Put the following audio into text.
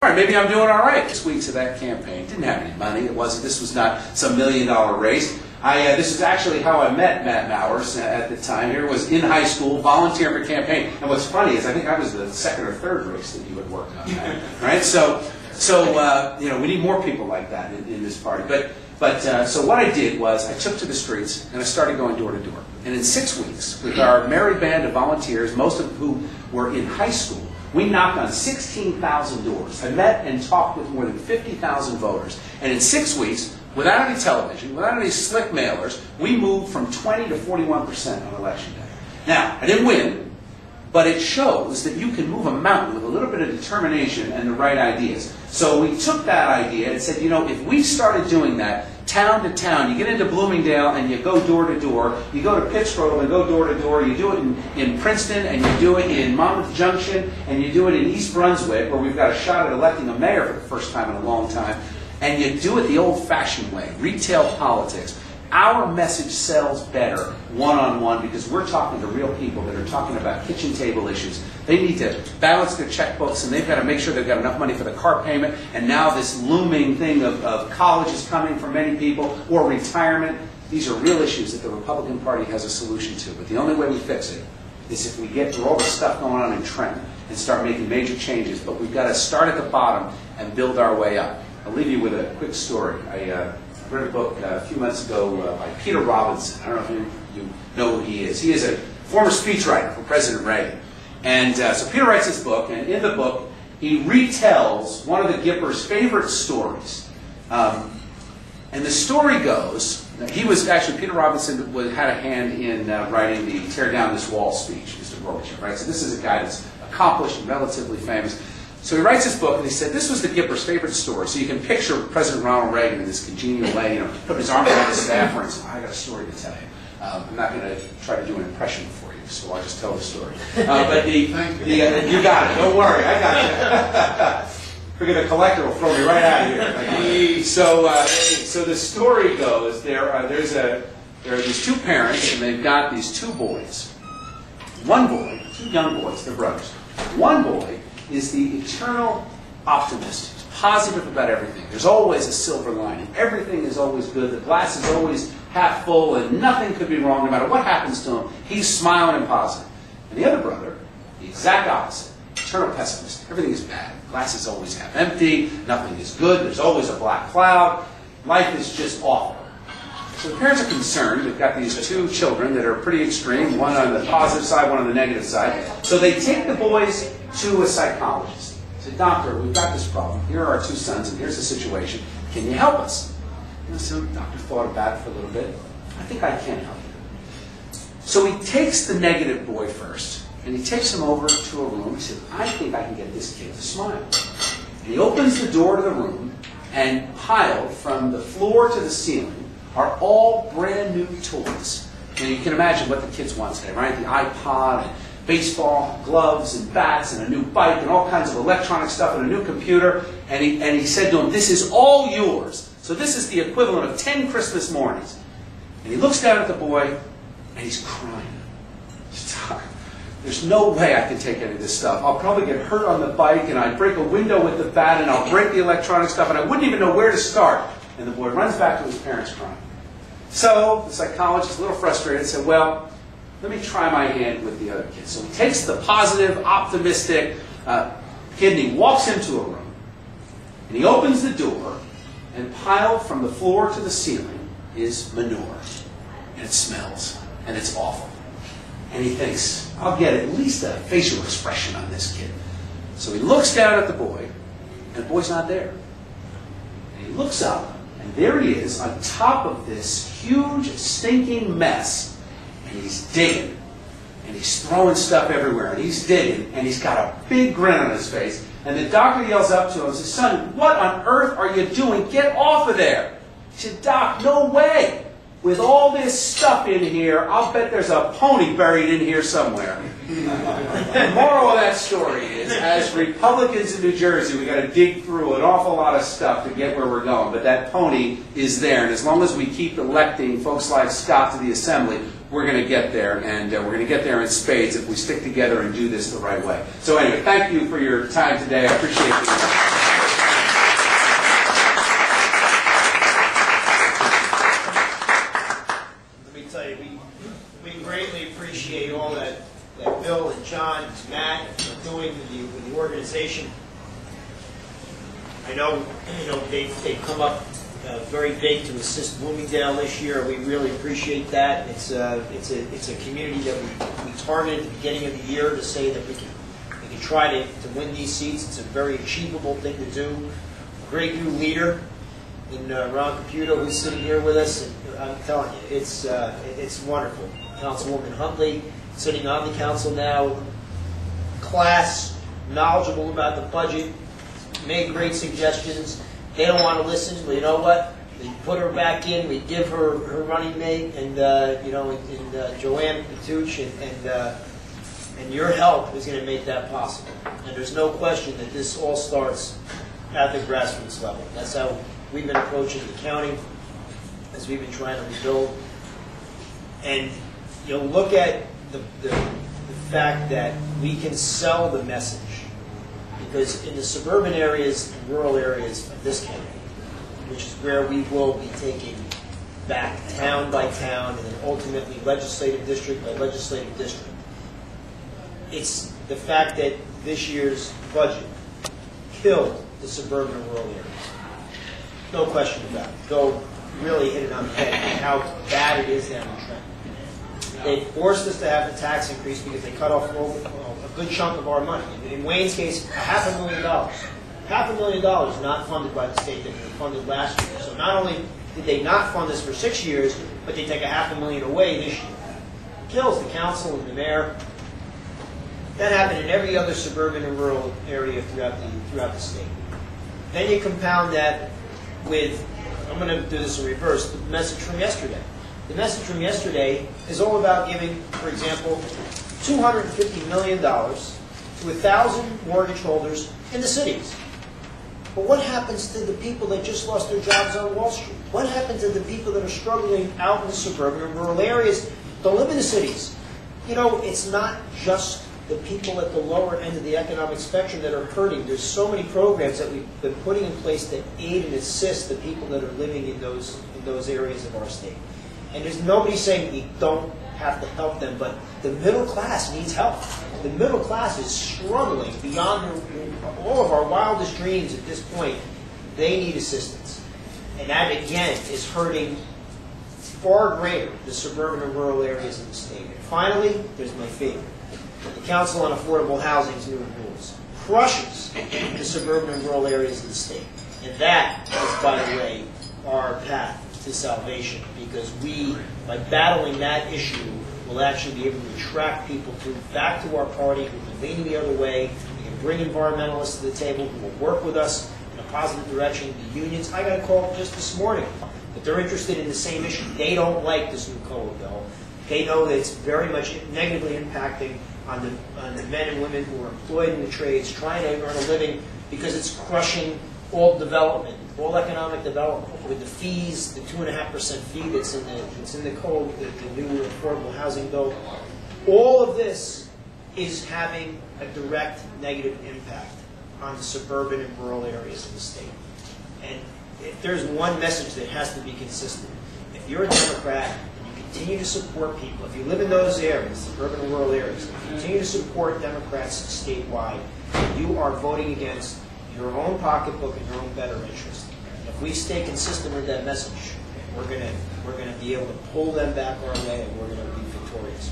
all right, maybe I'm doing all right. 6 weeks of that campaign. Didn't have any money. This was not some $1 million race. This is actually how I met Matt Mowers at the time. Here was in high school, volunteering for campaign. And what's funny is I think I was the second or third race that you had worked on. Right? So we need more people like that in this party. So what I did was I took to the streets and I started going door to door. And in 6 weeks, with our merry band of volunteers, most of whom were in high school, we knocked on 16,000 doors. I met and talked with more than 50,000 voters. And in 6 weeks, without any television, without any slick mailers, we moved from 20 to 41% on election day. Now, I didn't win, but it shows that you can move a mountain with a little bit of determination and the right ideas. So we took that idea and said, if we started doing that, town to town, you get into Bloomingdale and you go door to door, you go to Pittsgrove and go door to door, you do it in Princeton and you do it in Monmouth Junction and you do it in East Brunswick, where we've got a shot at electing a mayor for the first time in a long time, and you do it the old-fashioned way, retail politics. Our message sells better one-on-one because we're talking to real people that are talking about kitchen table issues. They need to balance their checkbooks and they've got to make sure they've got enough money for the car payment. And now this looming thing of college is coming for many people, or retirement. These are real issues that the Republican Party has a solution to. But the only way we fix it is if we get through all the stuff going on in Trenton and start making major changes. But we've got to start at the bottom and build our way up. I'll leave you with a quick story. I read a book a few months ago by Peter Robinson. I don't know if you know who he is. He is a former speechwriter for President Reagan. And so Peter writes this book, and in the book, he retells one of the Gippers' favorite stories. And the story goes, Peter Robinson had a hand in writing the Tear Down This Wall speech, Mr. Gorbachev, right? So this is a guy that's accomplished and relatively famous. So he writes this book, and he said, this was the Gippers' favorite story. So you can picture President Ronald Reagan in this congenial way, putting his arm around his staffer and saying, I got a story to tell you. I'm not going to try to do an impression for you, so I'll just tell the story. You got it. Don't worry, I got you. Figure the collector will throw me right out of here. So the story goes, there are these two parents, and they've got these two boys. One boy, two young boys, they're brothers. One boy is the eternal optimist. He's positive about everything. There's always a silver lining. Everything is always good. The glass is always half full, and nothing could be wrong no matter what happens to him. He's smiling and positive. And the other brother, the exact opposite, eternal pessimist. Everything is bad. The glass is always half empty. Nothing is good. There's always a black cloud. Life is just awful. So the parents are concerned. They've got these two children that are pretty extreme, one on the positive side, one on the negative side. So they take the boys to a psychologist. They say, doctor, we've got this problem. Here are our two sons, and here's the situation. Can you help us? And so the doctor thought about it for a little bit. I think I can help you. So he takes the negative boy first, and he takes him over to a room. He said, I think I can get this kid to smile. And he opens the door to the room, and piled from the floor to the ceiling are all brand new toys. And you can imagine what the kids want today, right? The iPod, and baseball gloves, and bats, and a new bike, and all kinds of electronic stuff, and a new computer. And he said to him, this is all yours. So this is the equivalent of 10 Christmas mornings. And he looks down at the boy, and he's crying. There's no way I can take any of this stuff. I'll probably get hurt on the bike, and I'd break a window with the bat, and I'll break the electronic stuff, and I wouldn't even know where to start. And the boy runs back to his parents crying. So the psychologist, a little frustrated, said, well, let me try my hand with the other kid. So he takes the positive, optimistic kid, and he walks into a room, and he opens the door, and piled from the floor to the ceiling is manure. And it smells, and it's awful. And he thinks, I'll get at least a facial expression on this kid. So he looks down at the boy, and the boy's not there. And he looks up, and there he is on top of this huge, stinking mess. And he's digging. And he's throwing stuff everywhere. And he's digging. And he's got a big grin on his face. And the doctor yells up to him and says, son, what on earth are you doing? Get off of there. He said, Doc, no way. With all this stuff in here, I'll bet there's a pony buried in here somewhere. The moral of that story is, as Republicans in New Jersey, we've got to dig through an awful lot of stuff to get where we're going. But that pony is there. And as long as we keep electing folks like Scott to the Assembly, we're going to get there. And we're going to get there in spades if we stick together and do this the right way. So anyway, thank you for your time today. I appreciate it. I know, they've come up very big to assist Bloomingdale this year. We really appreciate that. It's a community that we targeted at the beginning of the year to say that we can try to win these seats. It's a very achievable thing to do. Great new leader in Ron Caputo, who's sitting here with us. And I'm telling you, it's wonderful. Councilwoman Huntley, sitting on the council now, class, knowledgeable about the budget, made great suggestions. They don't want to listen, but you know what? We put her back in. We give her running mate, and Joanne Patuch, and your help is going to make that possible. And there's no question that this all starts at the grassroots level. That's how we've been approaching the county as we've been trying to rebuild. And look at the fact that we can sell the message. Because in the suburban areas and rural areas of this county, which is where we will be taking back town by town and then ultimately legislative district by legislative district, it's the fact that this year's budget killed the suburban and rural areas. No question about it. Go really hit it on the head how bad it is down the trend. They forced us to have the tax increase because they cut off a good chunk of our money. In Wayne's case, $500,000. $500,000 not funded by the state that we funded last year. So not only did they not fund this for 6 years, but they take $500,000 away this year. Kills the council and the mayor. That happened in every other suburban and rural area throughout the state. Then you compound that with, I'm going to do this in reverse, the message from yesterday. The message from yesterday is all about giving, for example, $250 million to 1,000 mortgage holders in the cities. But what happens to the people that just lost their jobs on Wall Street? What happens to the people that are struggling out in the suburban and rural areas, don't live in the cities? It's not just the people at the lower end of the economic spectrum that are hurting. There's so many programs that we've been putting in place that aid and assist the people that are living in those areas of our state. And there's nobody saying we don't have to help them, but the middle class needs help. The middle class is struggling beyond all of our wildest dreams at this point. They need assistance. And that, again, is hurting far greater the suburban and rural areas of the state. And finally, there's my favorite. The Council on Affordable Housing's new rules crushes the suburban and rural areas of the state. And that is, by the way, our path to salvation, because we, by battling that issue, will actually be able to attract people back to our party who are leaning the other way. We can bring environmentalists to the table who will work with us in a positive direction. The unions, I got a call just this morning that they're interested in the same issue. They don't like this new COLA bill. They know that it's very much negatively impacting on the men and women who are employed in the trades, trying to earn a living, because it's crushing all development, all economic development, with the fees, the 2.5% fee that's in the code, the new affordable housing bill. All of this is having a direct negative impact on the suburban and rural areas of the state. And if there's one message that has to be consistent, if you're a Democrat and you continue to support people, if you live in those areas, suburban and rural areas, and you continue to support Democrats statewide, you are voting against your own pocketbook and your own better interest. And if we stay consistent with that message, we're going to be able to pull them back our way, and we're going to be victorious.